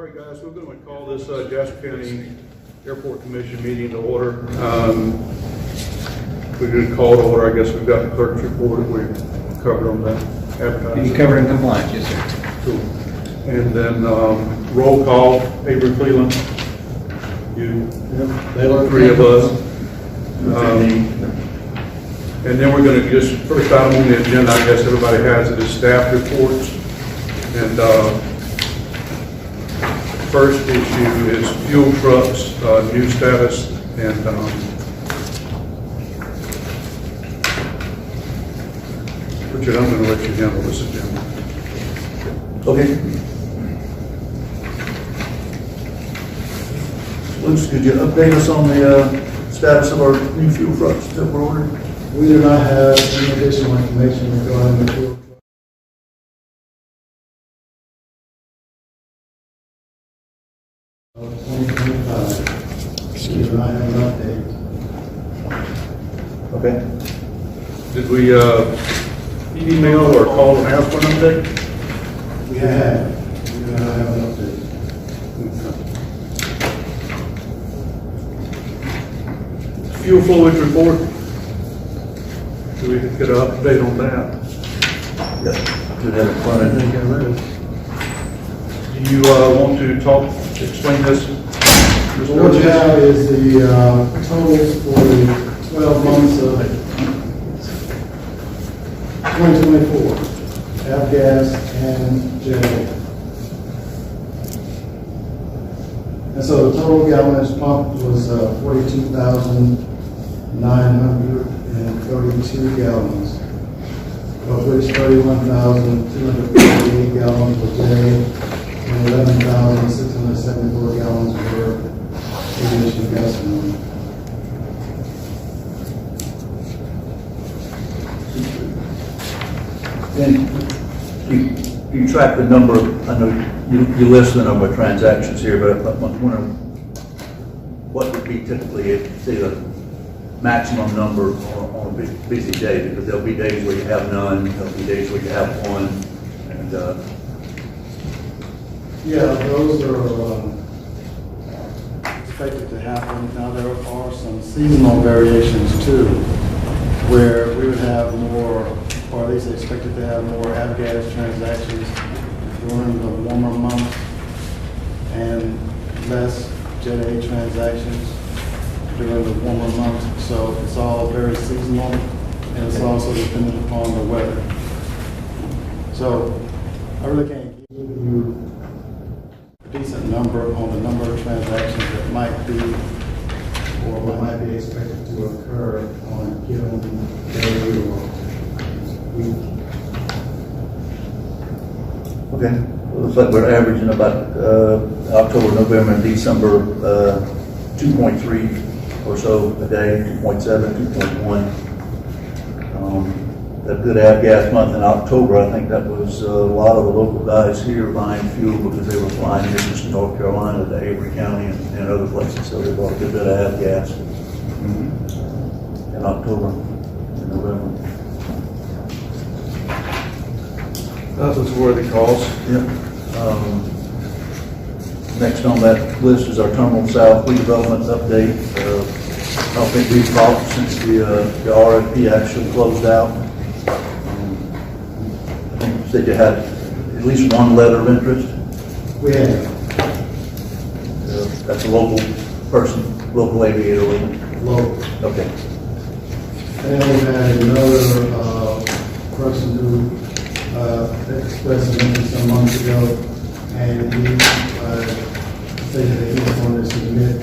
All right, guys, we're going to call this Jasper County Airport Commission meeting to order. We're going to call to order. I guess we've got the clerk's report. We covered on that advertising. You covered in compliance, yes, sir. Cool. And then roll call, Avery Cleveland. You, three of us. And then we're going to just, first item on the agenda, I guess everybody has it, is staff reports. And first issue is fuel trucks, new status, and Richard, I'm going to let you handle this agenda. Okay. Luce, could you update us on the status of our new fuel trucks that were ordered? We do not have any additional information regarding the fuel truck. Of 2025. We do not have an update. Okay. Did we email or call and ask for an update? We have. We do not have an update. Fuel fluid report. Do we get an update on that? Yep. Should have it in front of you. Do you want to explain this? So what you have is the totals for the 12 months of 2024, avgas and jet. And so the total gallonage pumped was 42,932 gallons, of which 31,248 gallons were jet and 11,674 gallons were aviation gasoline. And you track the number, I know you list the number of transactions here, but I'm wondering what would be typically, say, the maximum number on a busy day, because there'll be days where you have none, there'll be days where you have one, and Yeah, those are expected to happen. Now there are some seasonal variations too, where we would have more, or at least expected to have more avgas transactions during the warmer months and less Jet A transactions during the warmer months. So it's all very seasonal, and it's also dependent upon the weather. So I really can't give you a decent number on the number of transactions that might be or what might be expected to occur on a given day or week. okay. Looks like we're averaging about October, November, and December 2.3 or so a day, 2.7, 2.1. A good avgas month in October. I think that was a lot of the local guys here buying fuel because they were flying here to North Carolina to Avery County and other places, so they bought a good bit of avgas in October and November. That was worthy cause. Yep. Next on that list is our Terminal South redevelopment update. I don't think we've talked since the RFP actually closed out. I think you said you had at least one letter of interest. We have That's a local person, local aviator. low. Okay. And we had another person who expressed an interest some months ago, and he stated that he was going to submit a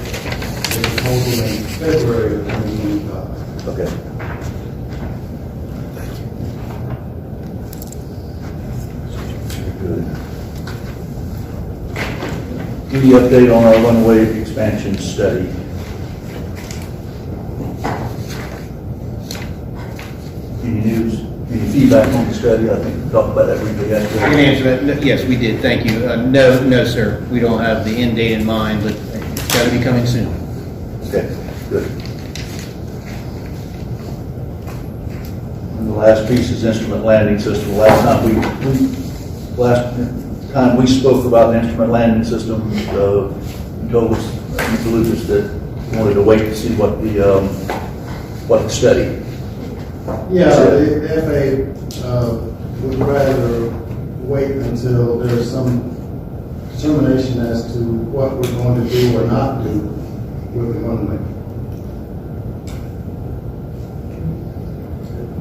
proposal in February of 2025. Okay. Good. Any update on our one-way expansion study? Any news, any feedback on the study? I think we talked about that briefly I yesterday. can answer that. No, yes, we did. Thank you. No, sir. We don't have the end date in mind, but it's got to be coming soon. Okay, good. And the last piece is instrument landing system. Last time we spoke about the instrument landing system, you told us, Mr. Lucas, that you wanted to wait to see what the study. Yeah, the FAA would rather wait until there's some determination as to what we're going to do or not do with the runway.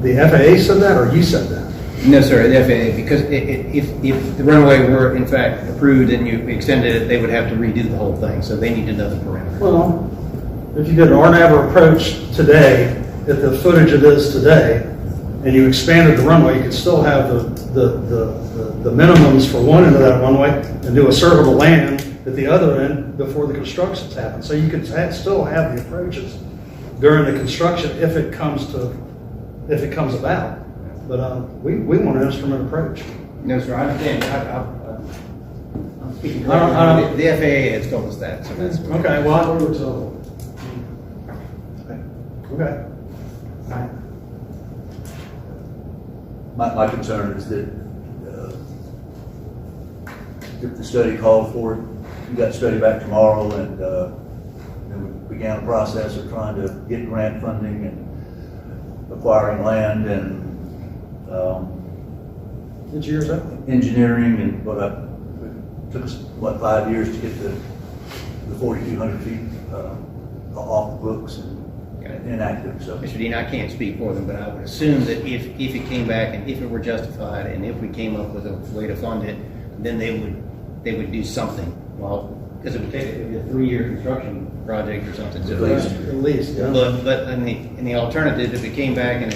The FAA said that, or you said that? No, sir, the FAA, because if the runway were in fact approved and you extended it, they would have to redo the whole thing, so they need to know the parameters. Well, if you did an RNAV approach today, at the footage it is today, and you expanded the runway, you could still have the minimums for one end of that runway and do a servable land at the other end before the construction's happened. So you could still have the approaches during the construction if it comes about. But we want an instrument approach. No, sir, I understand. I'm speaking. I don't- The FAA has told us that, so that's. Okay, well, We were told. okay. All right. My concern is that if the study called for it, we got study back tomorrow, and we began a process of trying to get grant funding and acquiring land and Engineers up. engineering, and it took us, 5 years to get the 4,200 feet off the books and inactive, so. Mr. Dean, I can't speak for them, but I would assume that if it came back and if it were justified and if we came up with a way to fund it, then they would do something. Well, because it would take a 3-year construction project or something. So At least, yeah. But in the alternative, if it came back and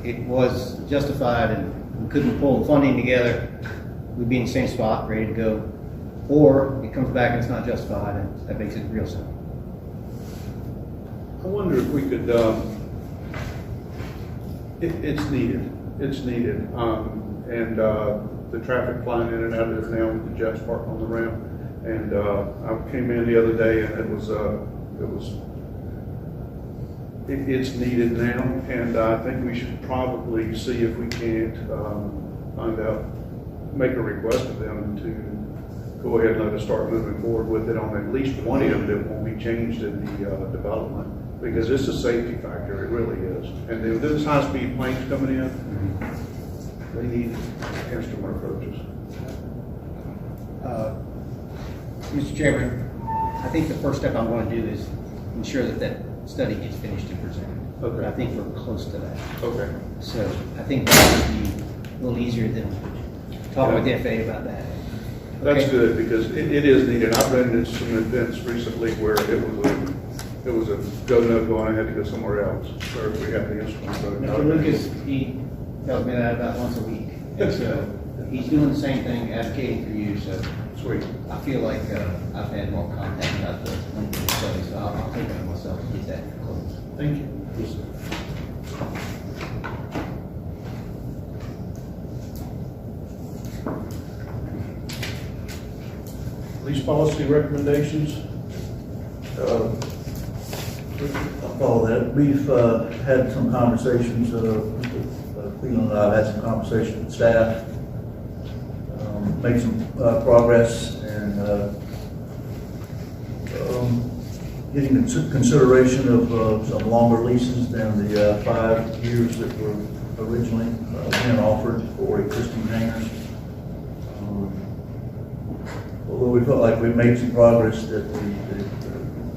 it was justified and we couldn't pull the funding together, we'd be in the same spot, ready to go. Or it comes back and it's not justified, and that makes it real simple. I wonder if we could, it's needed, and the traffic flying in and out of there now with the Jasper on the ramp. And I came in the other day and it's needed now, and I think we should probably see if we can't find out, make a request of them to go ahead and let us start moving forward with it on at least one end that won't be changed in the development, because it's a safety factor, it really is. And then those high-speed planes coming in, they need instrument approaches. Mr. Chairman, I think the first step I'm going to do is ensure that that study gets finished and presented. Okay. I think we're close to that. Okay. So I think that would be a little easier than talking with the FAA about that. That's Okay. good, because it is needed. I've been in some events recently where it was a go, no go, and I had to go somewhere else, where we have the instrument. Mr. Lucas, he tells me that about once a week. And so he's doing the same thing, advocating for you, so Sweet. I feel like I've had more contact about the study, so I'll take it on myself to get that closed. Thank you. Police policy recommendations? I'll follow that. We've had some conversations, Cleveland and I have had some conversations with staff, made some progress, and getting consideration of some longer leases than the 5 years that were originally being offered for existing hangars. Although we felt like we've made some progress, that the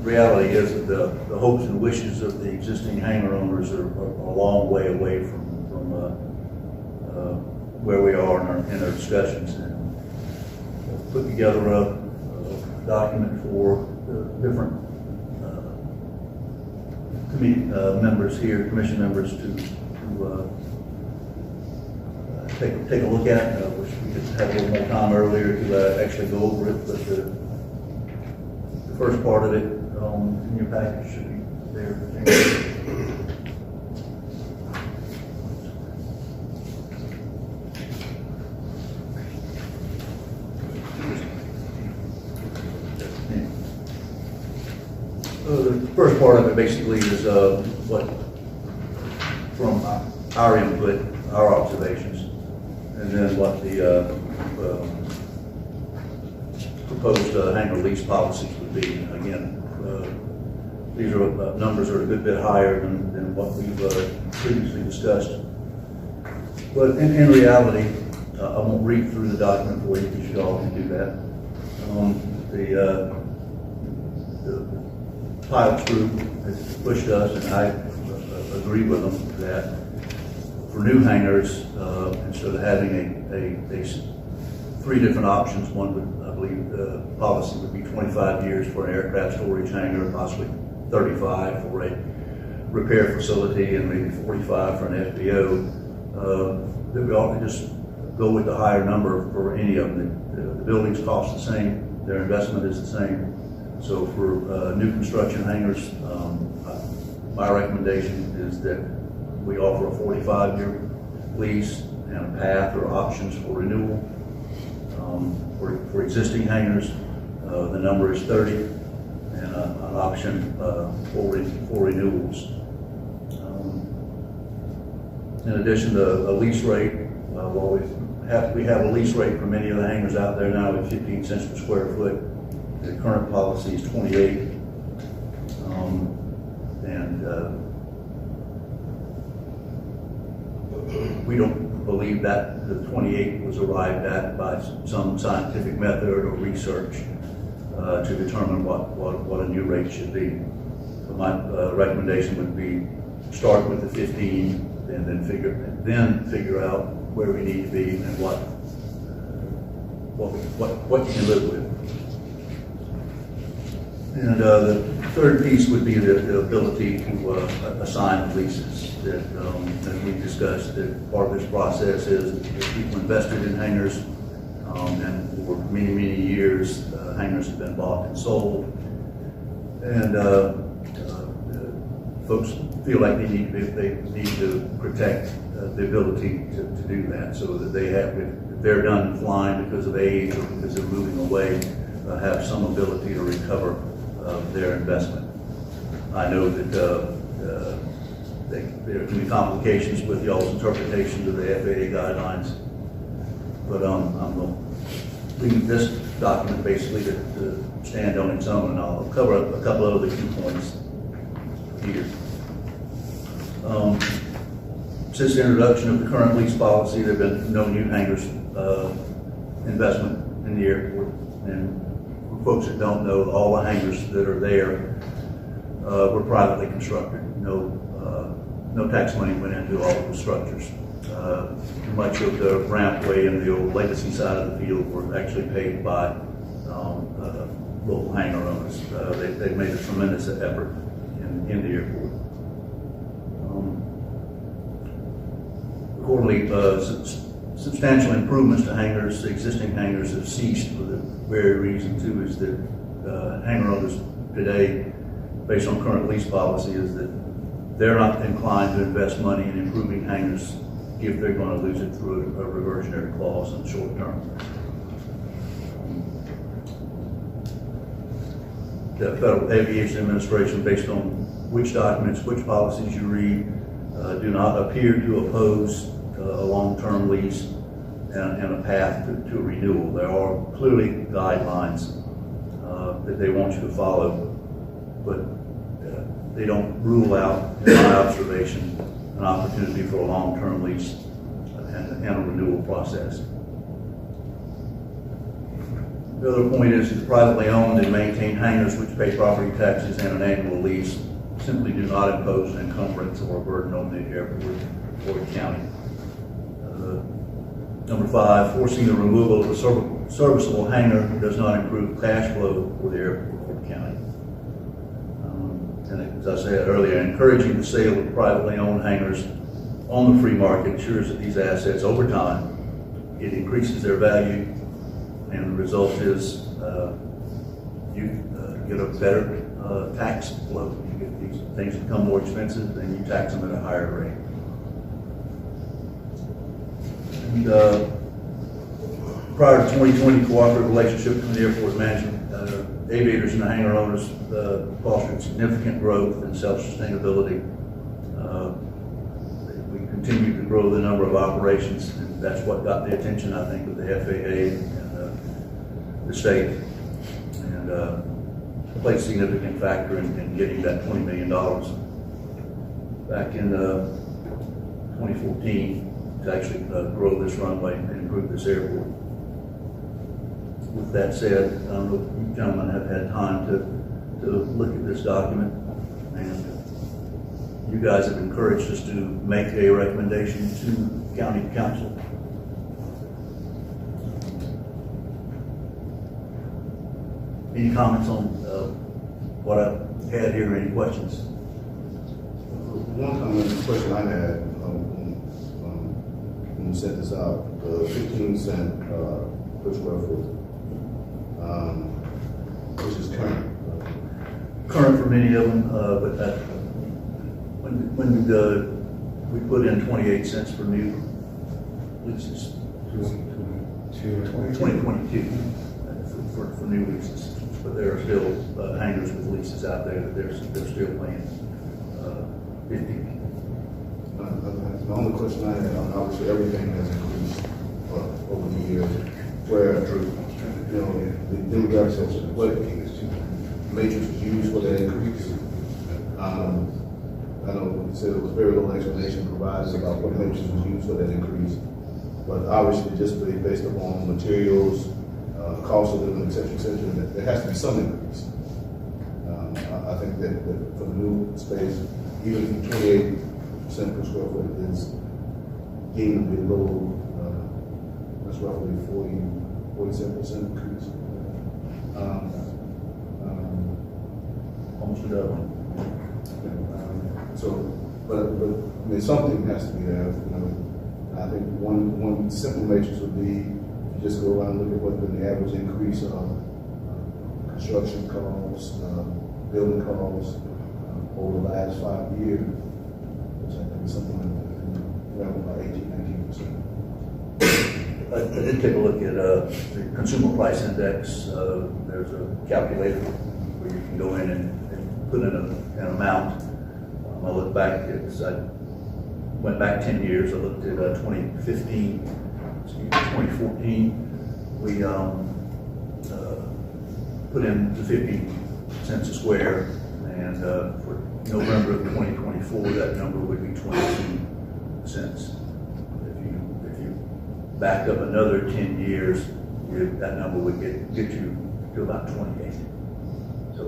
reality is that the hopes and wishes of the existing hangar owners are a long way away from where we are in our discussions. And put together a document for the different committee members here, commission members to take a look at. Wish we could have a little more time earlier to actually go over it, but the first part of it in your package should be there. The first part of it basically is what, from our input, our observations, and then what the proposed hangar lease policies would be. Again, these are numbers are a good bit higher than what we've previously discussed. But in reality, I won't read through the document for you because you all can do that. The pilots group has pushed us, and I agree with them, that for new hangars, instead of having three different options, one would, I believe, the policy would be 25 years for an aircraft storage hangar, possibly 35 for a repair facility, and maybe 45 for an FBO. That we ought to just go with the higher number for any of them. The buildings cost the same, their investment is the same. So for new construction hangars, my recommendation is that we offer a 45-year lease and a path or options for renewal. For existing hangars, the number is 30, and an option for renewals. In addition to a lease rate, while we have a lease rate for many of the hangars out there now at 15 cents per square foot. The current policy is 28, we don't believe that the 28 was arrived at by some scientific method or research to determine what a new rate should be. So my recommendation would be start with the 15 and then figure out where we need to be and what you can live with. And the third piece would be the ability to assign leases. That, as we discussed, that part of this process is that people invested in hangars, and for many, many years, hangars have been bought and sold. And folks feel like they need to protect the ability to do that, so that they have, if they're done flying because of age or because they're moving away, have some ability to recover their investment. I know that there can be complications with y'all's interpretations of the FAA guidelines, but I'm going to leave this document basically to stand on its own, and I'll cover a couple of other key points here. Since the introduction of the current lease policy, there have been no new hangars investment in the airport. And for folks that don't know, all the hangars that are there were privately constructed. No tax money went into all of the structures. Much of the rampway and the old legacy side of the field were actually paid by local hangar owners. They've made a tremendous effort in the airport. Accordingly, substantial improvements to hangars, existing hangars, have ceased for the very reason too is that hangar owners today, based on current lease policy, is that they're not inclined to invest money in improving hangars if they're going to lose it through a reversionary clause in the short term. The Federal Aviation Administration, based on which documents, which policies you read, do not appear to oppose a long-term lease and a path to renewal. There are clearly guidelines that they want you to follow, but they don't rule out, in my observation, an opportunity for a long-term lease and a renewal process. The other point is that privately owned and maintained hangars which pay property taxes and an annual lease simply do not impose an encumbrance or a burden on the airport or the county. Number 5, forcing the removal of a serviceable hangar does not improve cash flow for the airport or the county. And as I said earlier, encouraging the sale of privately owned hangars on the free market ensures that these assets, over time, it increases their value, and the result is you get a better tax flow. You get these things become more expensive, and you tax them at a higher rate. And prior to 2020, cooperative relationship between the airport management, aviators and the hangar owners fostered significant growth and self-sustainability. We continue to grow the number of operations, and that's what got the attention, I think, of the FAA and the state. played a significant factor in getting that $20 million back in 2014 to actually grow this runway and improve this airport. With that said, I don't know if you gentlemen have had time to look at this document, and you guys have encouraged us to make a recommendation to county council. Any comments on what I had here, any questions? One comment, question I had when you set this out, the 15 cent per square foot, which is current. Current for many of them, but that, when we put in 28 cents for new leases, 2022 for new leases, but there are still hangars with leases out there that they're still paying 50. The only question I had, obviously everything has increased over the years, where, you know, the demographics of what matrix was used for that increase. I know you said it was very little explanation provided about what matrix was used for that increase, but obviously just based upon materials, cost of living, et cetera, there has to be some increase. I think that for the new space, even 28% per square foot is deemed to be low. That's roughly 47% increase. Almost a doubling. So, but I mean, something has to be there. You know, I think one simple matrix would be just go around and look at what the average increase of construction costs, building costs over the last 5 years, which I think is something around about 18–19%. I did take a look at the consumer price index. There's a calculator where you can go in and put in an amount. I look back, I went back 10 years. I looked at 2014. We put in the 50 cents a square, and for November of 2024, that number would be 22 cents. If you back up another 10 years, that number would get you to about 28. So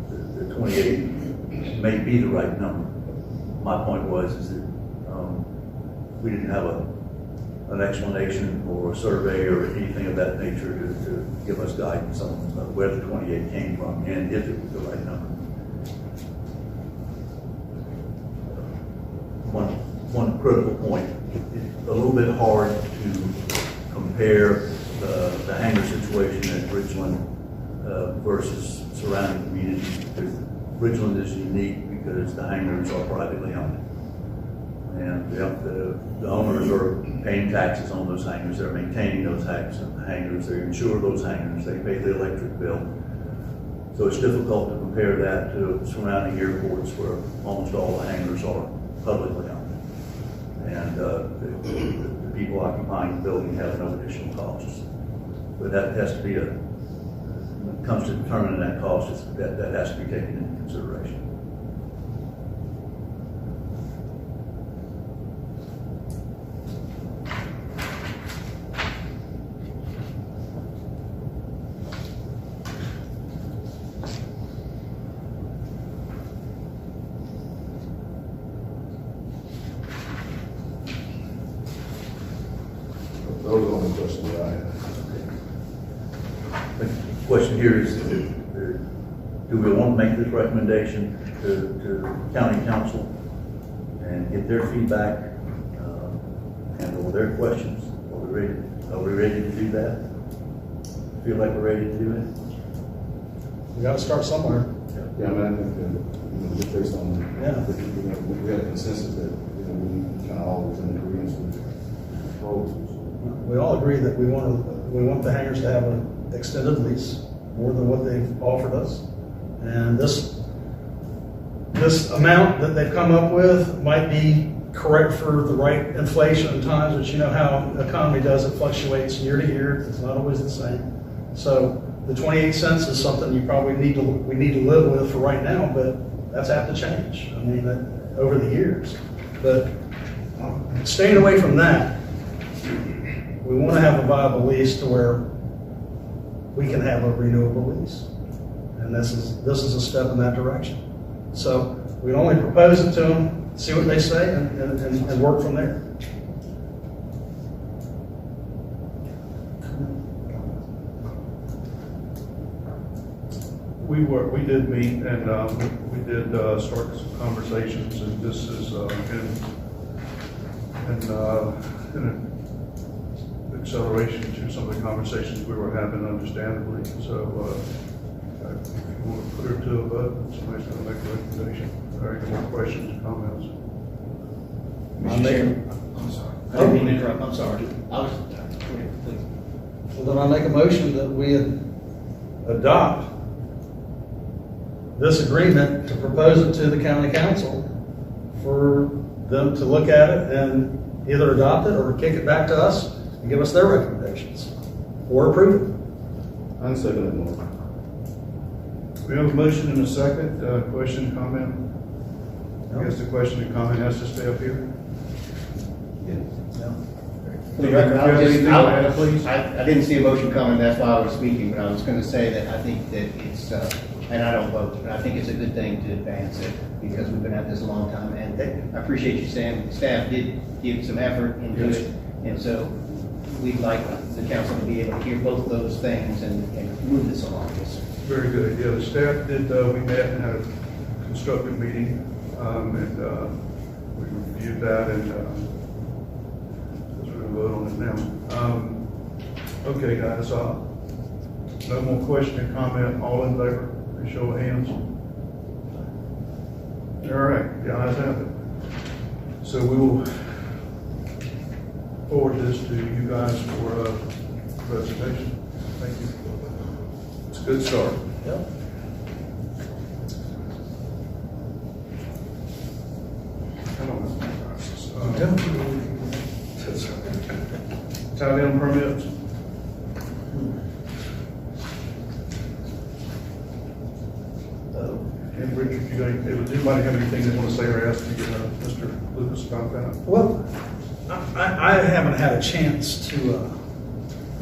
the 28 may be the right number. My point is that we didn't have an explanation or a survey or anything of that nature to give us guidance on where the 28 came from and if it was the right number. One critical point, it's a little bit hard to compare the hangar situation at Bridgeland versus surrounding communities, because Bridgeland is unique because the hangars are privately owned. And the owners are paying taxes on those hangars, they're maintaining those hangars, they insure those hangars, they pay the electric bill. So it's difficult to compare that to surrounding airports where almost all the hangars are publicly owned. And the people occupying the building have no additional costs. But that has to be when it comes to determining that cost, that has to be taken into consideration. Those are the only questions that I had. The question here is, do we want to make this recommendation to county council and get their feedback and all their questions? Are we ready to do that? Feel like we're ready to do it? We gotta start somewhere. Yeah, I mean, I think that, just based on, Yeah. we had a consensus that, we kind of always in agreement with proposals. We all agree that we want the hangars to have an extended lease, more than what they've offered us. And this amount that they've come up with might be correct for the right inflation at times, but you know how the economy does, it fluctuates year to year, it's not always the same. So the 28 cents is something we need to live with for right now, but that's apt to change. I mean, over the years. But staying away from that, we want to have a viable lease to where we can have a renewable lease. And this is a step in that direction. So we only propose it to them, see what they say, and work from there. We did meet and we did start some conversations, and this is in acceleration to some of the conversations we were having, understandably. So if you want to put her to a vote, somebody's going to make a recommendation. Are there any more questions or comments? Mr. Chairman, I'm sorry. I didn't mean to interrupt. I'm sorry. Please. Well, then I make a motion that we adopt this agreement to propose it to the county council for them to look at it and either adopt it or kick it back to us and give us their recommendations or approve it. I'm second that motion. We have a motion and a second. Question, comment? I guess the question and comment has to stay up here. For the record, I didn't see a motion coming, that's why I was speaking, but I was going to say that I think that it's, and I don't vote, but I think it's a good thing to advance it because we've been at this a long time. And I appreciate you saying staff did give some effort into it. And so we'd like the council to be able to hear both of those things and move this along. Very good. Yeah, the staff did, we met and had a constructive meeting, and we reviewed that, and we're going to vote on it now. Okay, guys, no more question and comment. All in favor? Please show of hands. All right, the ayes have it. So we will forward this to you guys for presentation. Thank you. It's a good start. Yep. I don't know. Tie down permits. And Richard, does anybody have anything they want to say or ask Mr. Lucas about that? Well, I haven't had a chance to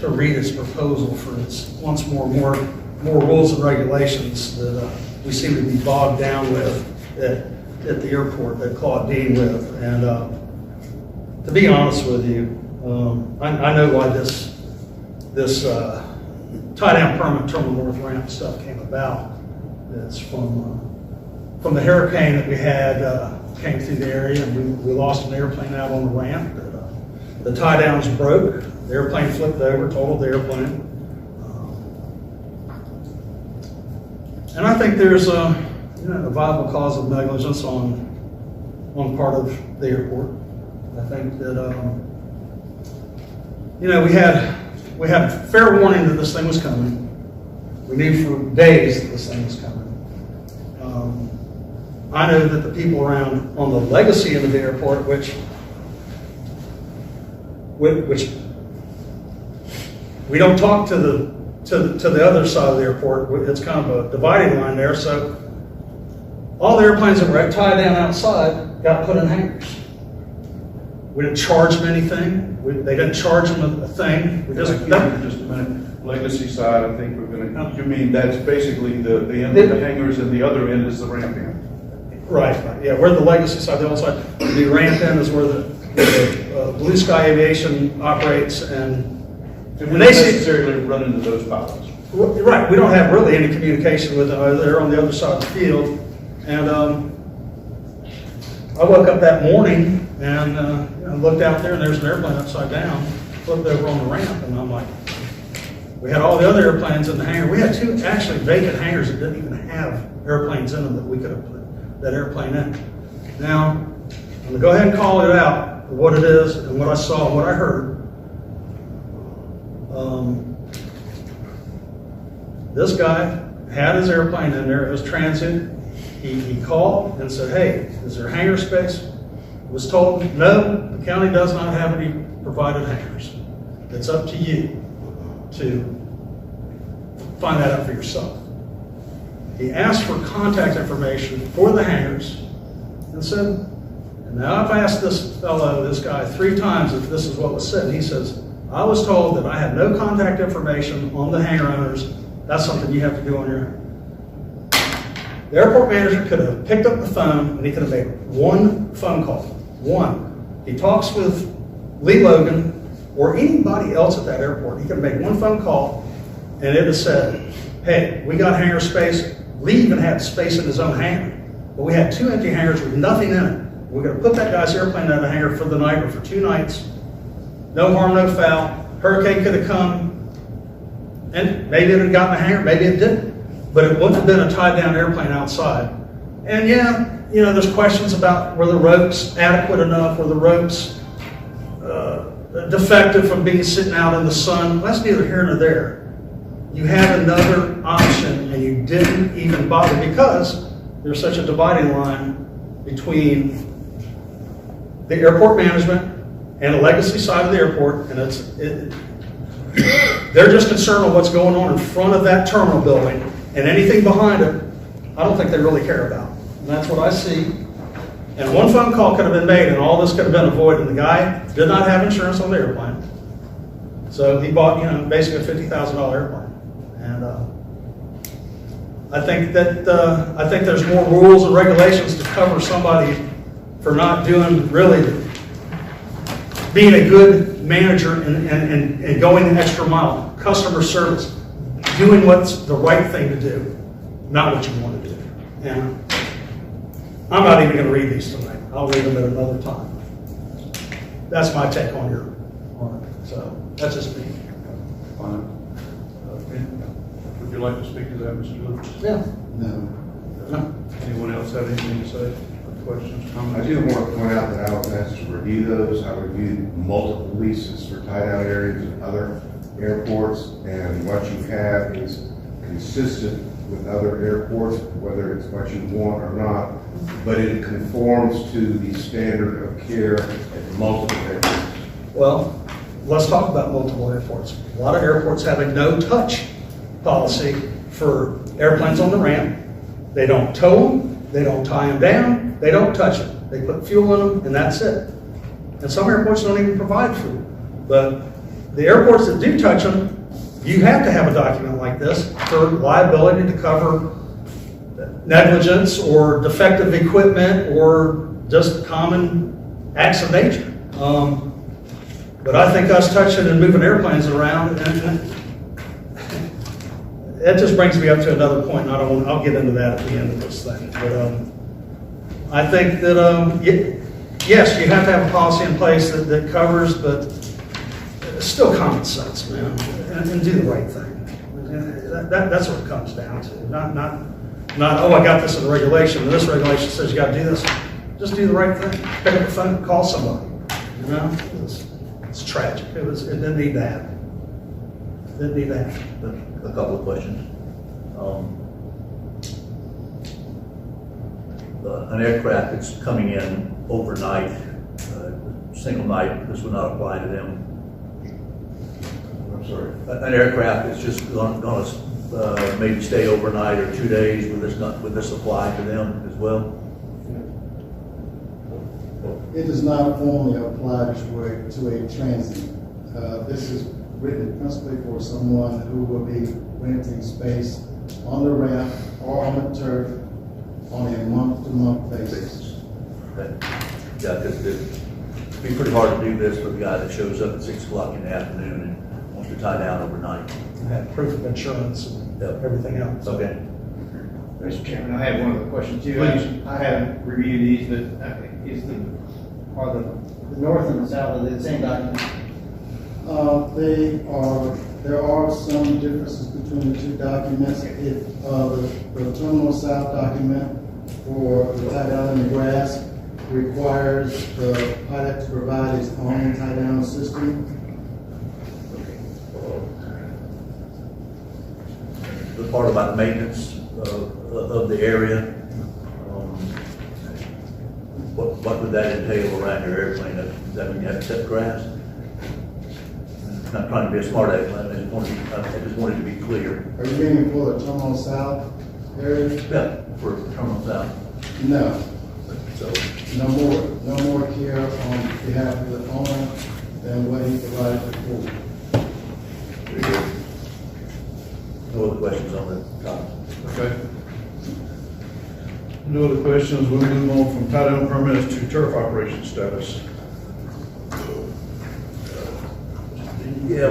read its proposal for its once more rules and regulations that we seem to be bogged down with at the airport, that Claudine with. And to be honest with you, I know why this tie-down permit Terminal North ramp stuff came about. It's from the hurricane that we had came through the area, and we lost an airplane out on the ramp. The tie-downs broke. The airplane flipped over, totaled the airplane. And I think there's a viable cause of negligence on part of the airport. I think that we had fair warning that this thing was coming. We knew for days that this thing was coming. I know that the people around on the legacy end of the airport, which we don't talk to the other side of the airport. It's kind of a dividing line there. So all the airplanes that were tied down outside got put in hangars. We didn't charge them anything. They didn't charge them a thing. We just just a minute. Legacy side, I think we're going to. You mean that's basically the end of the hangars, and the other end is the ramp end. Right. Yeah, we're the legacy side. The other side, the ramp end is where the Blue Sky Aviation operates, and we don't necessarily run into those pilots. Right. We don't have really any communication with them. They're on the other side of the field, and I woke up that morning and looked out there, and there's an airplane upside down, flipped over on the ramp, and I'm like, we had all the other airplanes in the hangar. We had two actually vacant hangars that didn't even have airplanes in them that we could have put that airplane in. Now, I'm going to go ahead and call it out for what it is and what I saw and what I heard. This guy had his airplane in there. It was transit. He called and said, hey, is there hangar space? Was told, no, the county does not have any provided hangars. It's up to you to find that out for yourself. He asked for contact information for the hangars and said, and now I've asked this fellow, this guy, 3 times if this is what was said. He says, I was told that I had no contact information on the hangar owners. That's something you have to do on your own. The airport manager could have picked up the phone and he could have made one phone call. One. He talks with Lee Logan or anybody else at that airport. He could have made one phone call and it has said, hey, we got hangar space. Lee even had space in his own hangar. But we had 2 empty hangars with nothing in it. We're going to put that guy's airplane in the hangar for the night or for 2 nights. No harm, no foul. Hurricane could have come, and maybe it had gotten a hangar, maybe it didn't. But it wouldn't have been a tied down airplane outside. And yeah, you know, there's questions about were the ropes adequate enough, were the ropes defective from being sitting out in the sun. That's neither here nor there. You had another option and you didn't even bother because there's such a dividing line between the airport management and the legacy side of the airport, and they're just concerned with what's going on in front of that terminal building, and anything behind it, I don't think they really care about. And that's what I see. And one phone call could have been made, and all this could have been avoided. And the guy did not have insurance on the airplane, so he bought, you know, basically a $50,000 airplane. And I think there's more rules and regulations to cover somebody for not doing really. Being a good manager and going the extra mile, customer service, doing what's the right thing to do, not what you want to do. And I'm not even going to read these tonight. I'll read them at another time. That's my take on it. So that's just me. Fine. Okay. Would you like to speak to that, Mr. Lewis? Yeah. No. Anyone else have anything to say? Questions, I comments? do want to point out that I was asked to review those. I reviewed multiple leases for tie-down areas and other airports, and what you have is consistent with other airports, whether it's what you want or not, but it conforms to the standard of care at multiple airports. Well, let's talk about multiple airports. A lot of airports have a no-touch policy for airplanes on the ramp. They don't tow them, they don't tie them down, they don't touch them. They put fuel in them, and that's it. And some airports don't even provide fuel. But the airports that do touch them, you have to have a document like this for liability to cover negligence or defective equipment or just common acts of nature. But I think us touching and moving airplanes around, and that just brings me up to another point, and I'll get into that at the end of this thing. But I think that, yes, you have to have a policy in place that covers, but it's still common sense, man, and do the right thing. That's what it comes down to. Not, oh, I got this in the regulation, and this regulation says you got to do this. Just do the right thing. Pick up the phone, call somebody. You know, it's tragic. It didn't need to happen. Didn't need to happen. A couple of questions. An aircraft that's coming in overnight, single night, this would not apply to them. I'm sorry. An aircraft that's just going to maybe stay overnight or 2 days, would this apply to them as well? It does not formally apply to a transient. This is written principally for someone who will be renting space on the ramp or on the turf on a month-to-month basis. Okay. Yeah, because it'd be pretty hard to do this for the guy that shows up at 6 o'clock in the afternoon and wants to tie down overnight. Have proof of insurance and everything else. Okay. Mr. Chairman, I have one other question too. Please. I haven't reviewed these, but are the north and the south of the same document? There are some differences between the 2 documents. If the Terminal South document for the tie down in the grass requires the pilot to provide his own tie down system. The part about maintenance of the area, what would that entail around your airplane? Does that mean you have to cut grass? Not trying to be a smart aleck, just wanted to be clear. Are you meaning for the terminal south area? Yeah, for terminal south. No, So, no more care on behalf of the owner than what he provided before. very good. No other questions on the topic? Okay. No other questions, we'll move on from tie down permits to turf operation status. Yeah,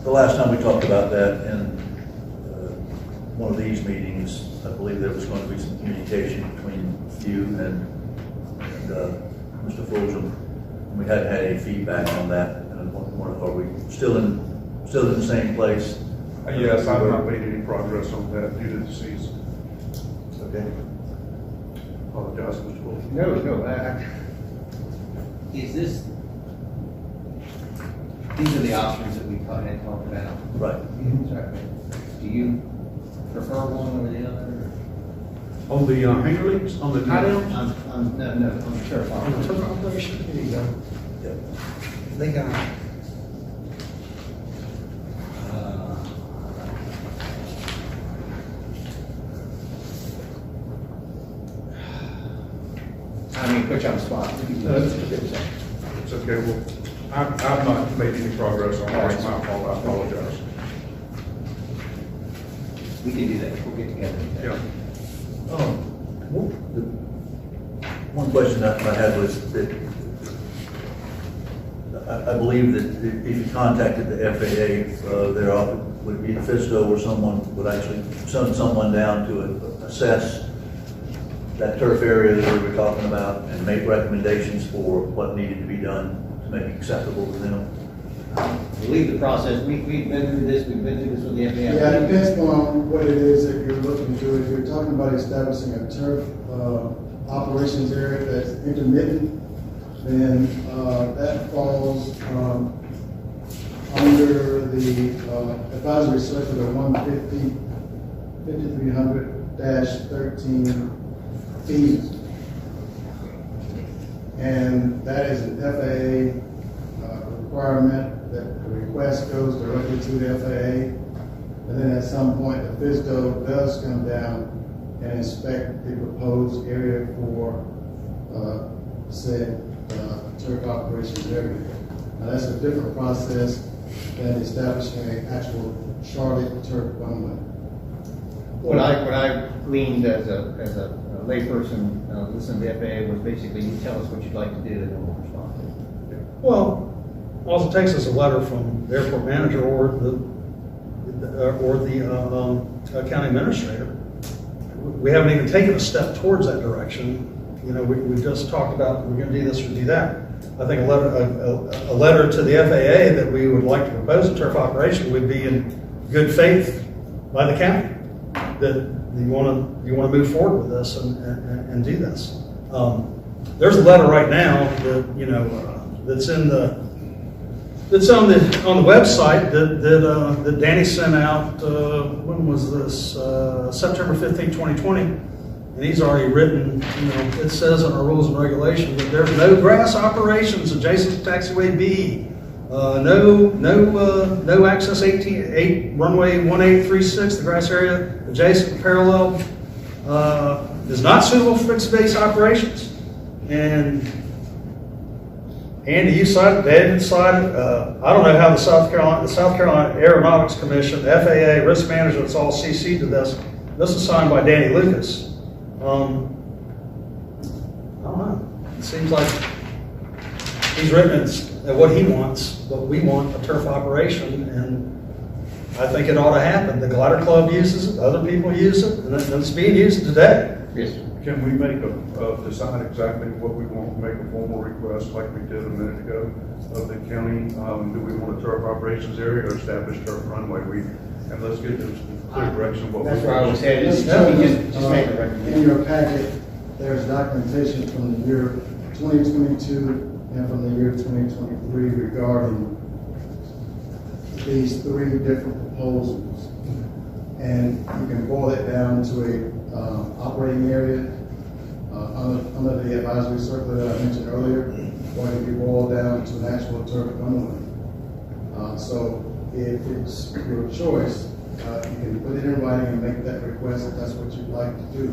the last time we talked about that in one of these meetings, I believe there was going to be some communication between you and Mr. Fulgham. We hadn't had any feedback on that. And are we still in the same place? Yes, I've not made any progress on that due to the season. Okay. Apologize, Mr. Wolf. No, these are the options that we had talked about. Right. Sorry. Do you prefer one over the other? On the hanger leaks, on the tie downs? No, on the turf On the operation. turf operation? Here you go. Yep. They got it. I mean, put you on the spot. It's okay, well, I've not made any progress on that, it's my fault, I apologize. We can do that, we'll get together. Yeah. One question that I had was that I believe that if you contacted the FAA, there would be the FISTO or someone would actually send someone down to assess that turf area that we were talking about and make recommendations for what needed to be done to make it acceptable to them. I believe the process, we've been through this with the FAA. Yeah, it depends on what it is that you're looking to. If you're talking about establishing a turf operations area that's intermittent, then that falls under the advisory circular 5300-13 fees. And that is an FAA requirement that the request goes directly to the FAA. And then at some point, the FISDO does come down and inspect the proposed area for said turf operations area. Now that's a different process than establishing an actual Charlotte turf runway. What I gleaned as a layperson, listening to the FAA was basically you tell us what you'd like to do and then we'll respond. Well, all it takes is a letter from the airport manager or the county administrator. We haven't even taken a step towards that direction. You know, we just talked about we're going to do this or do that. I think a letter to the FAA that we would like to propose a turf operation would be in good faith by the county that you want to move forward with this and do this. There's a letter right now that that's on the website that Danny sent out. When was this? September 15, 2020. And he's already written. It says in our rules and regulations that there's no grass operations adjacent to taxiway B. No access 8 runway 1836, the grass area adjacent parallel is not suitable for fixed base operations. And Andy, you cited, David cited, I don't know how the South Carolina Aeronautics Commission, the FAA, risk management's all CC'd to this. This is signed by Danny Lucas. I don't know. It seems like he's written what he wants, but we want a turf operation, and I think it ought to happen. The Glider Club uses it, other people use it, and it's being used today. Yes, sir. Can we make decide exactly what we want, make a formal request like we did a minute ago of the county? Do we want a turf operations area or establish turf runway? And let's get this clear direction of what we want. That's where I was headed. Just make a recommendation. In your packet, there's documentation from the year 2022 and from the year 2023 regarding these 3 different proposals. And you can boil it down to a operating area under the advisory circular that I mentioned earlier, or it can be boiled down to an actual turf runway. So if it's your choice, you can put it in writing and make that request if that's what you'd like to do.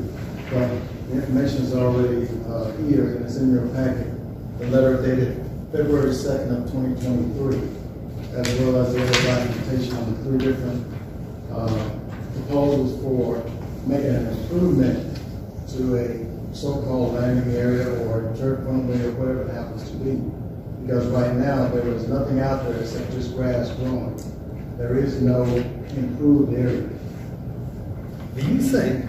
But the information is already here and it's in your packet. The letter dated February 2nd of 2023, as well as the other documentation on the 3 different proposals for making an improvement to a so-called landing area or a turf runway or whatever it happens to be. Because right now, there is nothing out there except just grass growing. There is no improved area. Do you think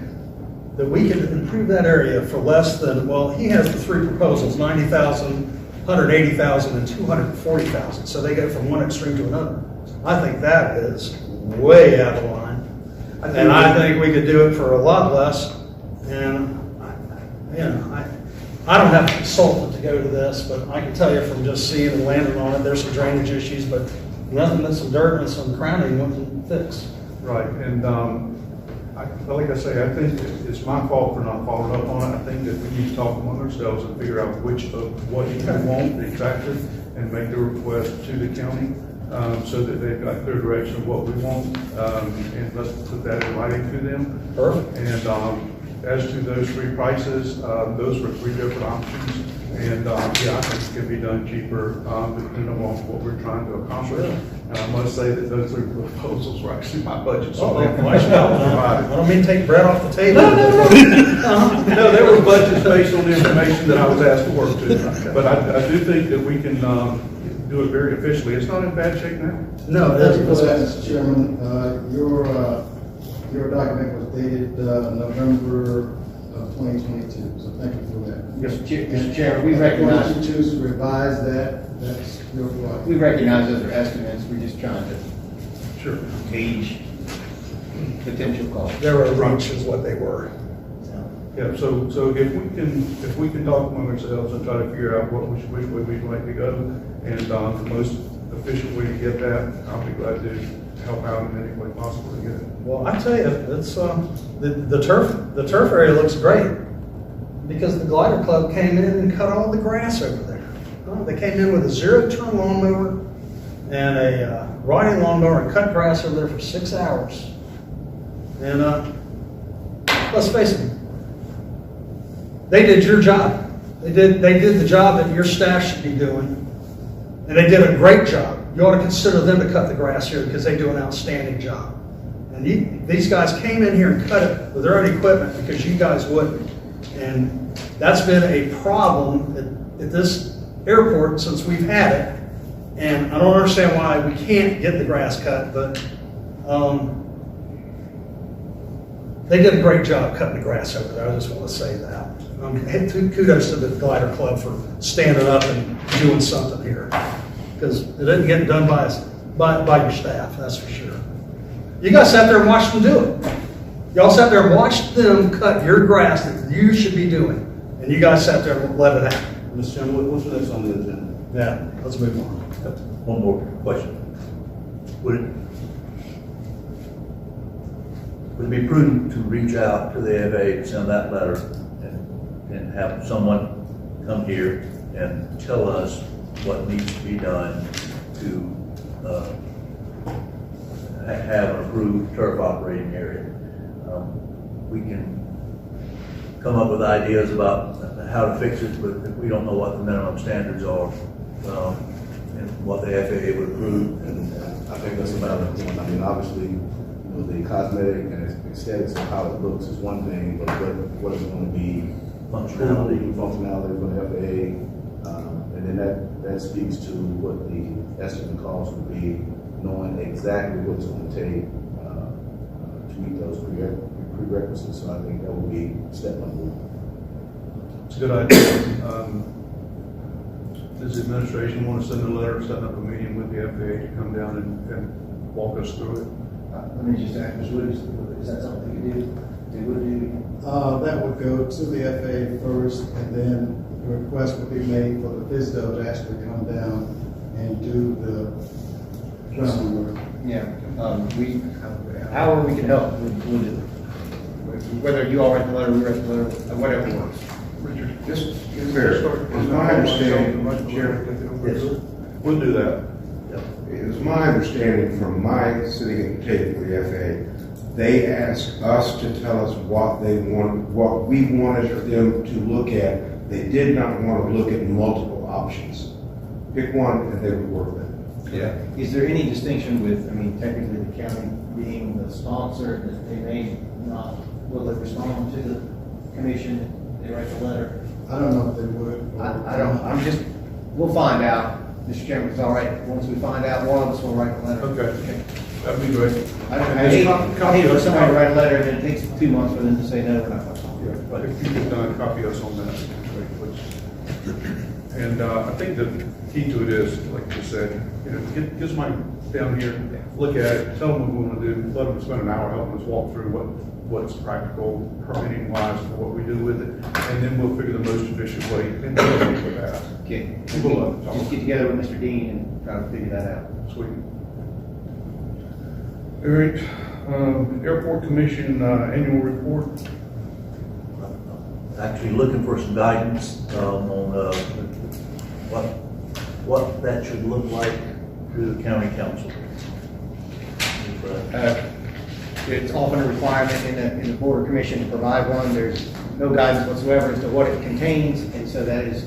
that we could improve that area for less than, well, he has the 3 proposals, 90,000, 180,000, and 240,000. So they go from one extreme to another. I think that is way out of line. And I think we could do it for a lot less. And, I don't have a consultant to go to this, but I can tell you from just seeing and landing on it, there's some drainage issues, but nothing but some dirt and some crowning wouldn't fix. Right, and like I say, I think it's my fault for not following up on it. I think that we need to talk among ourselves and figure out which of what you want exactly and make the request to the county so that they've got clear direction of what we want. And let's put that in writing to them. Perfect. And as to those 3 prices, those were 3 different options. And I think it can be done cheaper depending on what we're trying to accomplish. And I must say that those 3 proposals were actually my budget. So I don't mean to take bread off the table. No, they were budgets based on the information that I was asked to work to. But I do think that we can do it very efficiently. It's not in bad shape now. No, Thank you for that, Mr. Chairman. Your document was dated November of 2022, so thank you for that. Mr. Chairman, we If recognize, you choose to revise that, that's your right. we recognize those are estimates, we're just trying to Sure. gauge potential costs. There were roach is what they were. Yeah, so if we can talk among ourselves and try to figure out which way we'd like to go, and the most efficient way to get that, I'll be glad to help out in any way possible to get it. Well, I tell you, it's, the turf area looks great because the glider club came in and cut all the grass over there. They came in with a 0-turn lawnmower and a riding lawnmower and cut grass over there for 6 hours. And let's face it, they did your job. They did the job that your staff should be doing, and they did a great job. You ought to consider them to cut the grass here because they do an outstanding job. And these guys came in here and cut it with their own equipment because you guys wouldn't. And that's been a problem at this airport since we've had it. And I don't understand why we can't get the grass cut, but they did a great job cutting the grass over there. I just want to say that. Kudos to the glider club for standing up and doing something here, because it didn't get done by your staff, that's for sure. You guys sat there and watched them do it. Y'all sat there and watched them cut your grass that you should be doing, and you guys sat there and let it happen. Mr. Chairman, what's next on the agenda? Yeah, let's move on. One more question. Would it be prudent to reach out to the FAA, send that letter, and have someone come here and tell us what needs to be done to have an approved turf operating area? We can come up with ideas about how to fix it, but if we don't know what the minimum standards are, and what the FAA would approve. And I think that's a valid point. I mean, obviously, the cosmetic and aesthetics of how it looks is one thing, but what is it going to be? Functionality. Functionality for the FAA. And then that speaks to what the estimate cost would be, knowing exactly what it's going to take to meet those prerequisites. So I think that would be step number 1. It's a good idea. Does the administration want to send a letter, setting up a meeting with the FAA to come down and walk us through it? Let me just ask, Ms. Williams, is that something you would do? That would go to the FAA first, and then the request would be made for the FSDO to actually come down and do the groundwork. Yeah, however we can help, we'll do it. Whether you all write the letter, we write the letter, whatever works. Richard? Just, is my understanding, Mr. Chairman, We'll do that. it was my understanding from my sitting at the table with the FAA, they asked us to tell us what they want, what we wanted them to look at. They did not want to look at multiple options. Pick one and they would work with it. Yeah. Is there any distinction with, I mean, technically the county being the sponsor, that they may not, will they respond to the commission, they write the letter? I don't know if they would. I don't, I'm just, we'll find out. Mr. Chairman, it's all right, once we find out, one of us will write the letter. Okay. That'd be great. I hate for somebody to write a letter and then it takes 2 months for them to say no, we're not going to. Yeah, but if you could copy us on that, great, please. And I think the key to it is, like you said, you know, get somebody down here, look at it, tell them what we want to do, let them spend an hour helping us walk through what's practical, permitting wise for what we do with it, and then we'll figure the most efficient way and deal with that. Okay, We'll just get together with Mr. Dean and try to figure that out. Sweet. All right, Airport Commission annual report. Actually looking for some guidance on what that should look like through the county council. It's often a requirement in the board or commission to provide one. There's no guidance whatsoever as to what it contains, and so that is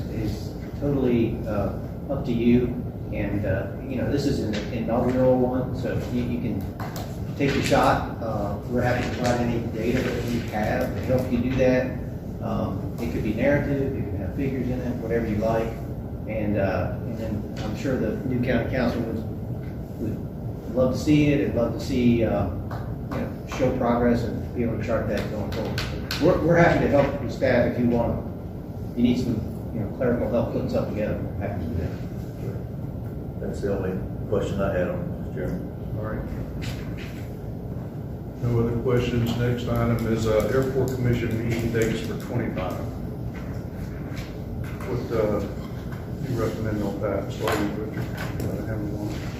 totally up to you. And you know, this is an inaugural one, so you can take the shot. We're happy to provide any data that we have to help you do that. It could be narrative, it could have figures in it, whatever you like. And then I'm sure the new county council would love to see it and love to see show progress and be able to chart that going forward. We're happy to help the staff if you want. If you need some clerical help putting something together, we're happy to do that. That's the only question I had on it, Mr. Chairman. All right. No other questions. Next item is Airport Commission meeting dates for 25. What do you recommend on that, starting with Richard?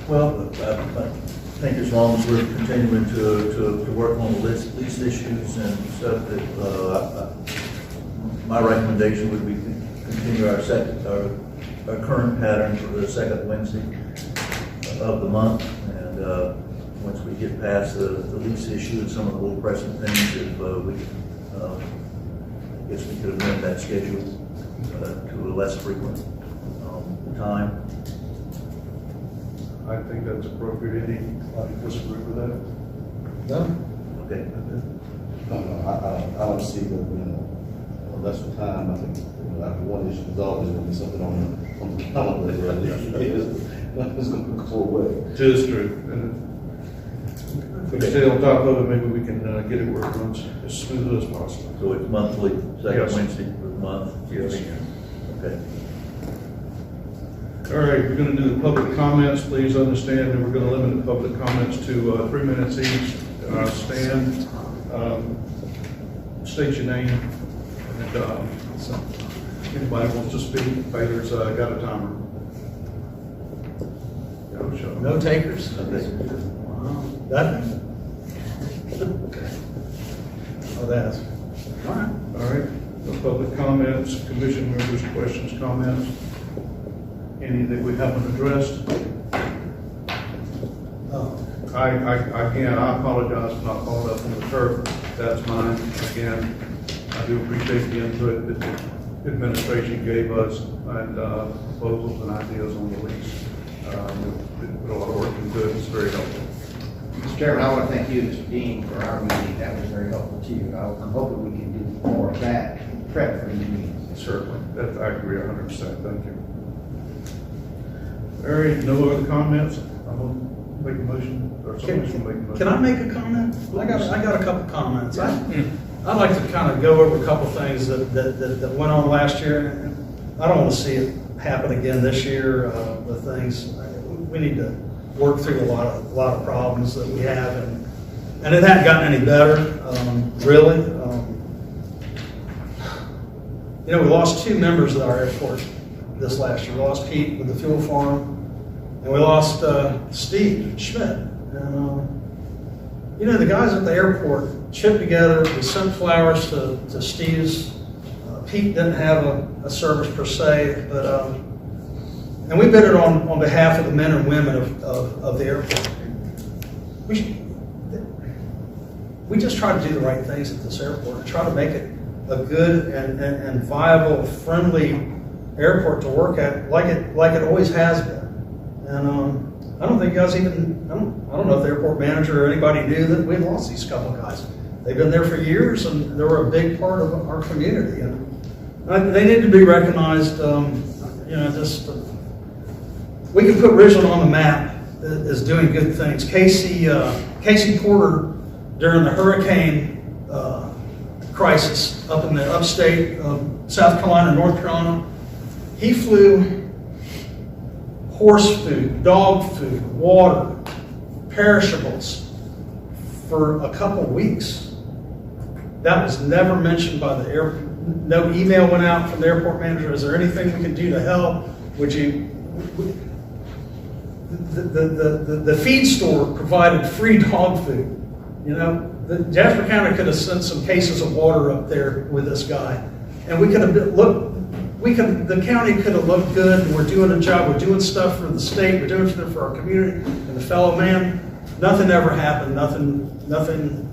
Well, I think as long as we're continuing to work on the lease issues and stuff, that my recommendation would be to continue our current pattern for the second Wednesday of the month. And once we get past the lease issue and some of the little pressing things, if I guess we could amend that schedule to a less frequent time. I think that's appropriate. Anybody disagree with that? No? Okay. No, I don't see the, less of time. I think, after one issue, there's always going to be something on the calendar. It's going to go away. It is true. If we stay on top of it, maybe we can get it where it runs as smooth as possible. So it's monthly, second Yes. Wednesday of the month? Yes. Okay. All right, we're going to do the public comments. Please understand that we're going to limit the public comments to 3 minutes each. Stand, state your name, and anybody wants to speak, Baylor's got a timer. Go, show. No takers? That? Oh, that's. All right. All right, the public comments, commission members, questions, comments, any that we haven't addressed. Oh. Again, I apologize for not following up on the turf. That's mine. Again, I do appreciate the input that the administration gave us and proposals and ideas on the lease. We put a lot of work into it. It's very helpful. Mr. Chairman, I want to thank you, Mr. Dean, for our meeting. That was very helpful to you. I'm hoping we can do more of that in prep for these meetings. Certainly. I agree 100%. Thank you. All right, no other comments? I'm going to make a motion, or somebody's going to make a motion. Can I make a comment? I got a couple comments. I'd like to kind of go over a couple things that went on last year. I don't want to see it happen again this year with things. We need to work through a lot of problems that we have, and it hasn't gotten any better, really. We lost 2 members of our airport this last year. We lost Pete with the fuel farm, and we lost Steve Schmidt. And, the guys at the airport chipped together. We sent flowers to Steve's. Pete didn't have a service per se, but And we bid it on behalf of the men and women of the airport. We just try to do the right things at this airport and try to make it a good and viable, friendly airport to work at, like it always has been. And I don't think guys even, I don't know if the airport manager or anybody knew that we lost these couple guys. They've been there for years, and they were a big part of our community. And they need to be recognized. We can put Ridgeland on the map as doing good things. Casey Porter, during the hurricane crisis up in the upstate of South Carolina, North Carolina, he flew horse food, dog food, water, perishables for a couple weeks. That was never mentioned by the airport. No email went out from the airport manager. Is there anything we can do to help? Would you? The feed store provided free dog food. You know, the Jasper County could have sent some cases of water up there with this guy, and we could have the county could have looked good, and we're doing a job, we're doing stuff for the state, we're doing stuff for our community and the fellow man. Nothing ever happened, nothing.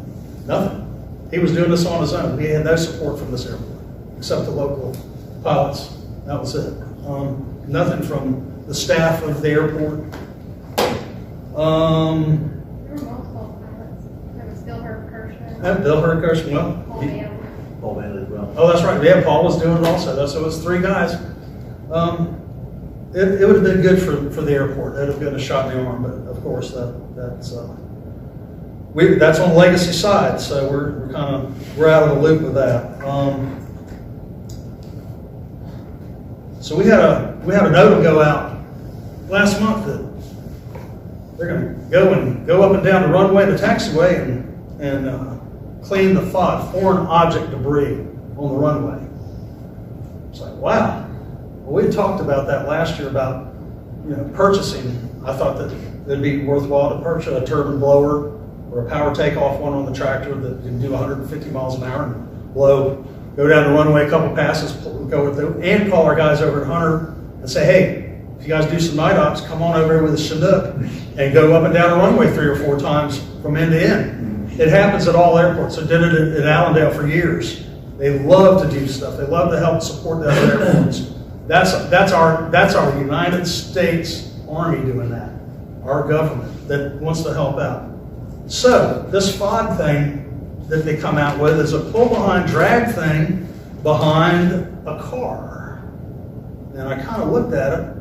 He was doing this on his own. We had no support from this airport, except the local pilots. That was it. Nothing from the staff of the airport. There were multiple pilots. There was Bill Hurd-Kirschman. Bill Hurd-Kirschman, well. Paul Manley as well. Oh, that's right. Yeah, Paul was doing it also. So it was three guys. It would have been good for the airport. That would have been a shot in the arm, but of course that's on the legacy side. So we're out of the loop with that. So we had a note go out last month that they're going to go up and down the runway, the taxiway, and clean the FOD, foreign object debris, on the runway. It's like, wow. Well, we had talked about that last year about purchasing. I thought that it'd be worthwhile to purchase a turbine blower or a power takeoff one on the tractor that can do 150 miles an hour and go down the runway a couple passes, go through, and call our guys over at Hunter and say, hey, if you guys do some night ops, come on over here with a Chinook and go up and down the runway 3 or 4 times from end to end. It happens at all airports. I did it at Allendale for years. They love to do stuff. They love to help support the other airports. That's our United States Army doing that. Our government that wants to help out. So this FOD thing that they come out with is a pull behind drag thing behind a car. And I kind of looked at it.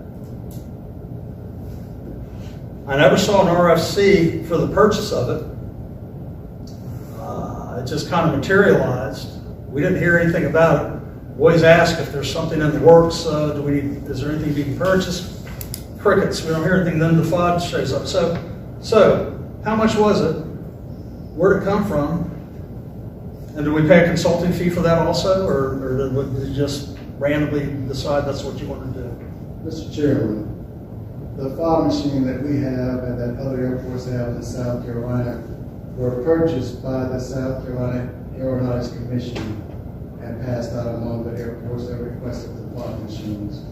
I never saw an RFC for the purchase of it. It just kind of materialized. We didn't hear anything about it. Always ask if there's something in the works. Is there anything being purchased? Crickets. We don't hear anything. Then the FOD shows up. So how much was it? Where'd it come from? And did we pay a consulting fee for that also, or did you just randomly decide that's what you want to do? Mr. Chairman, the FOD machine that we have and that other airports have in South Carolina were purchased by the South Carolina Aeronautics Commission and passed out among the airports that requested the FOD machines.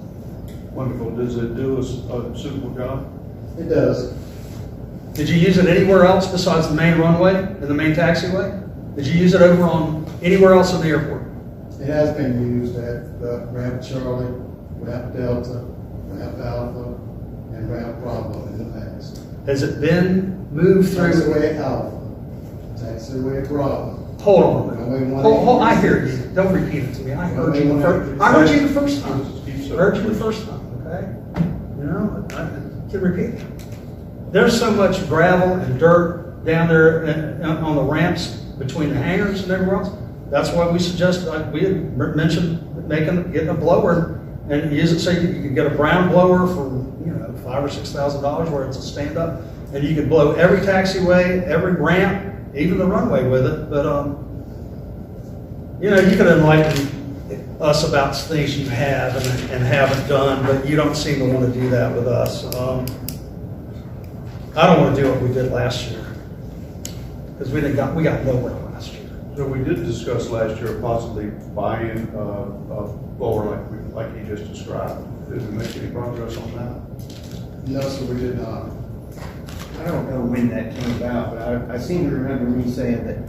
Wonderful. Does it do a suitable job? It does. Did you use it anywhere else besides the main runway and the main taxiway? Did you use it over on anywhere else in the airport? It has been used at the Ramp Charlie, Ramp Delta, Ramp Alpha, and Ramp Bravo in the past. Has it been moved through? Taxiway Alpha, Taxiway Bravo. Hold on a minute. Hold, I hear you. Don't repeat it to me. I heard you the first time. Okay? I can repeat it. There's so much gravel and dirt down there on the ramps between the hangars and everywhere else. That's why we suggested, we had mentioned getting a blower and use it so you could get a brown blower for $5,000 or $6,000 where it's a stand-up, and you could blow every taxiway, every ramp, even the runway with it. But you could enlighten us about things you have and haven't done, but you don't seem to want to do that with us. I don't want to do what we did last year because we got nowhere last year. So we did discuss last year possibly buying a blower like you just described. Did we make any progress on that? No, sir, we did not. I don't know when that came about, but I seem to remember me saying that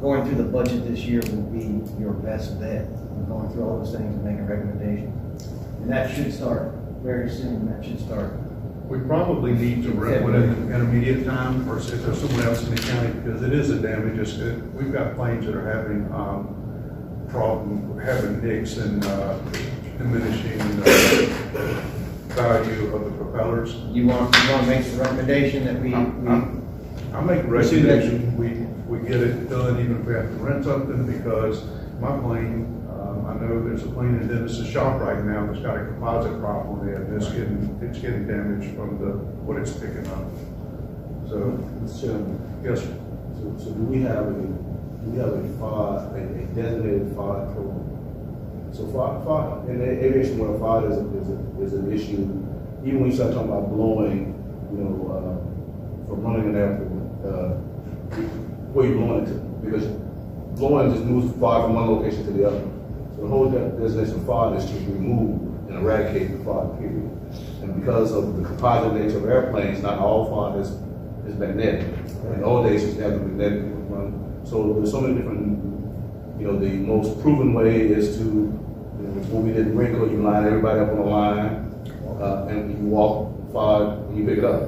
going through the budget this year will be your best bet. And going through all those things and making recommendations. And that should start very soon, that should start. We probably need to rent one in intermediate time, or if there's someone else in the county, because it is a damage. We've got planes that are having having nicks and diminishing value of the propellers. You want to make the recommendation that I make a recommendation, we get it done even if we have to rent something, because my plane, I know there's a plane in Dennis's shop right now that's got a composite prop on it, and it's getting damaged from what it's picking up. So, Mr. Chairman, yes, sir. so do we have a FOD, a designated FOD program? So FOD, in the aviation world, FOD is an issue, even when you start talking about blowing, from running an airport, where you blowing it to, because blowing just moves far from one location to the other. So the whole designation of FOD is to remove and eradicate the FOD period. And because of the composite nature of airplanes, not all FOD is magnetic. In old days, you had the magnetic one. So there's so many different, the most proven way is to, when we did wrinkle, you line everybody up on a line, and you walk FOD and you pick it up.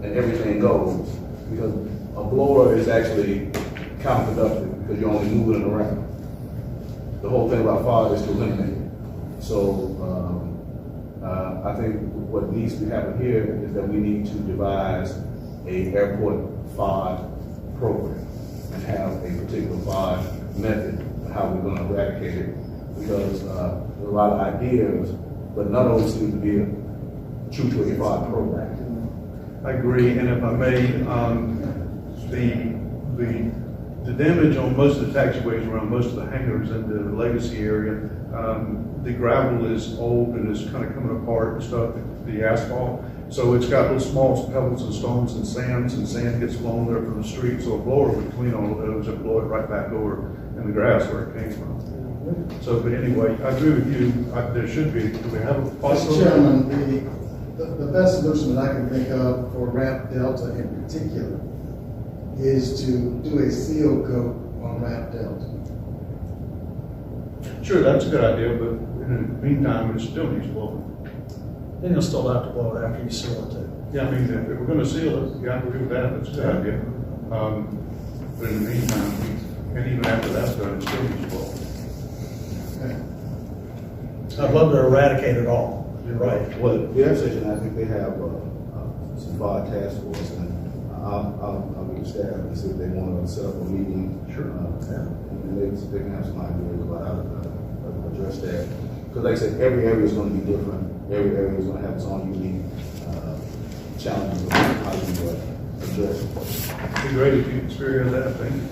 And everything goes. Because a blower is actually counterproductive because you're only moving it around. The whole thing about FOD is to eliminate it. So I think what needs to happen here is that we need to devise a airport FOD program and have a particular FOD method of how we're going to eradicate it. Because there are a lot of ideas, but none of them seem to be true to a FOD program. I agree, and if I may, the damage on most of the taxiways around most of the hangars in the legacy area, the gravel is old and is kind of coming apart and stuff, the asphalt. So it's got those small pebbles and stones and sand gets blown there from the street. So a blower would clean all of those and blow it right back over in the grass where it came from. So, but anyway, I agree with you. There should be. Do we have a Mr. possibility? Chairman, the best solution that I can think of for Ramp Delta in particular is to do a seal coat on Ramp Delta. Sure, that's a good idea, but in the meantime, it still needs blowing. Then you'll still have to blow it after you seal it too. Yeah, I mean, if we're gonna seal it, yeah, I agree with that, that's a good idea. But in the meantime, and even after that's done, it still needs blowing. Okay. I'd love to eradicate it all. You're right. Well, the air station, I think they have some FOD task force, and I'll get the staff and see if they want to set up a meeting. Sure. And they can have some ideas about how to address that. Because like I said, every area is going to be different. Every area is going to have its own unique challenges of how you address it. It'd be great if you experience that, thank you.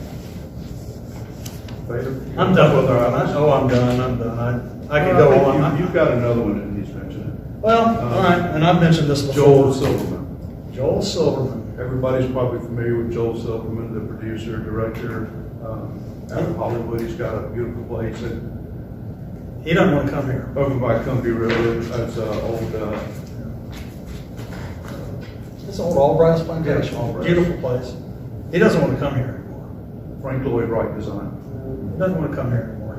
Vader? I'm done with her. I'm done. I can go on. You've got another one that needs mentioning. Well, all right, and I've mentioned this before. Joel Silverman. Joel Silverman. Everybody's probably familiar with Joel Silverman, the producer, director, out of Hollywood. He's got a beautiful place He doesn't want to come here. over by Cumbie River. That's old, It's old Albright's Plantation. Yeah, Albright's. Beautiful place. He doesn't want to come here anymore. Frank Lloyd Wright design. He doesn't want to come here anymore.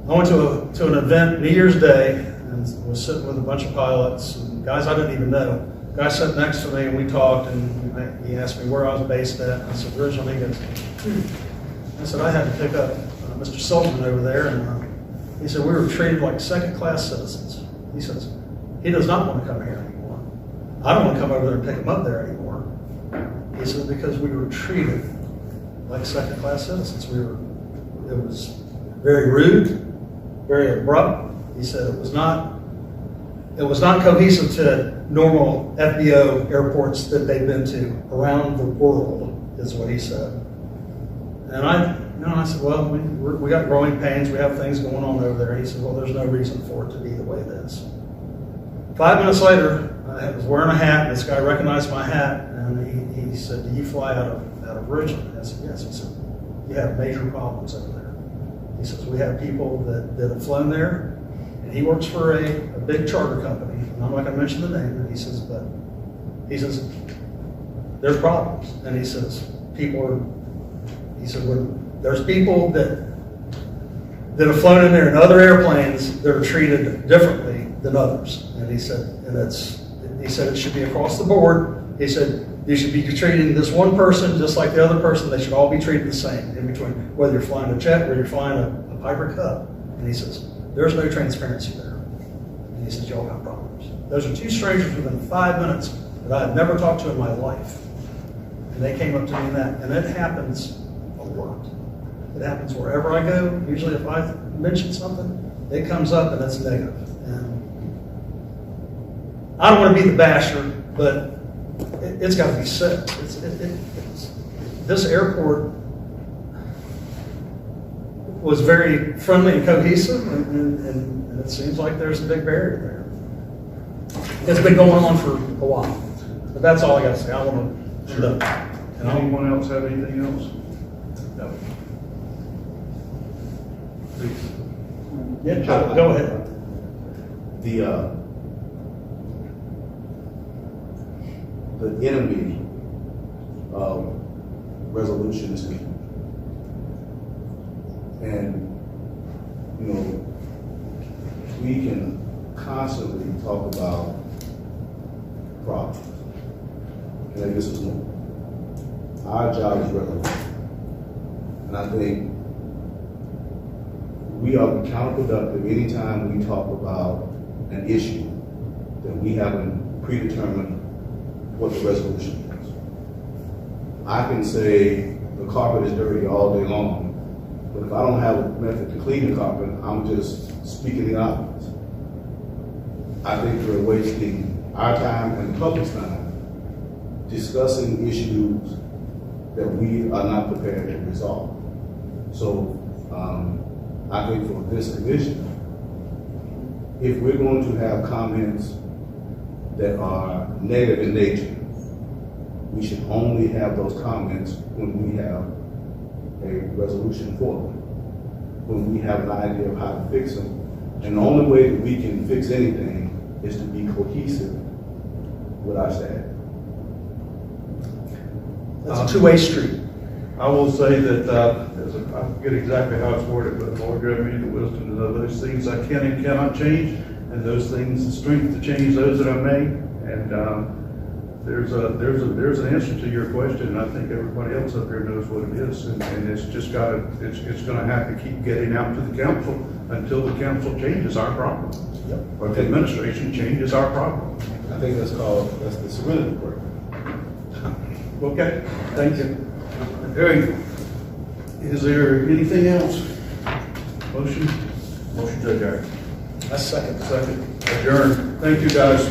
I went to an event New Year's Day and was sitting with a bunch of pilots and guys I didn't even know. Guy sat next to me and we talked and he asked me where I was based at. And I said, originally, he goes, I said, I had to pick up Mr. Silverman over there, and he said, we were treated like second-class citizens. He says, he does not want to come here anymore. I don't want to come over there and pick him up there anymore. He said, because we were treated like second-class citizens. It was very rude, very abrupt. He said it was not cohesive to normal FBO airports that they've been to around the world, is what he said. And I said, well, we got growing pains, we have things going on over there. He said, well, there's no reason for it to be the way it is. 5 minutes later, I was wearing a hat, and this guy recognized my hat, and he said, do you fly out of Richmond? I said, yes. He said, you have major problems over there. He says, we have people that have flown there, and he works for a big charter company, and I'm not gonna mention the name, but he says, there's problems, and he says, there's people that have flown in there in other airplanes that are treated differently than others, and he said it should be across the board. He said, you should be treating this one person just like the other person. They should all be treated the same in between, whether you're flying a jet, whether you're flying a Piper Cub. And he says, there's no transparency there. And he says, y'all got problems. Those are two strangers within 5 minutes that I had never talked to in my life. And they came up to me in that, and it happens a lot. It happens wherever I go. Usually if I mention something, it comes up and it's negative. And I don't want to be the basher, but it's got to be said. This airport was very friendly and cohesive, and it seems like there's a big barrier there. It's been going on for a while, but that's all I got to say. I want to end up. And anyone else have anything else? No. Please. Yeah, go ahead. The enemy of resolution is people. And, you know, we can constantly talk about problems. And this is one. Our job is resolution. And I think we are counterproductive anytime we talk about an issue that we haven't predetermined what the resolution is. I can say the carpet is dirty all day long, but if I don't have a method to clean the carpet, I'm just speaking the obvious. I think we're wasting our time and the public's time discussing issues that we are not prepared to resolve. So I think for this commission, if we're going to have comments that are negative in nature, we should only have those comments when we have a resolution for them, when we have an idea of how to fix them. And the only way that we can fix anything is to be cohesive with our staff. That's a two-way street. I will say that, I forget exactly how it's worded, but Lord, grant me the wisdom to know those things I can and cannot change, and those things, the strength to change those that I may. And there's an answer to your question, and I think everybody else up here knows what it is. And it's just it's going to have to keep getting out to the council until the council changes our problem. Yep. Or the administration changes our problem. I think that's the serenity prayer. Okay, thank you. Eric, is there anything else? Motion to adjourn. That's second. Second, adjourn. Thank you, guys.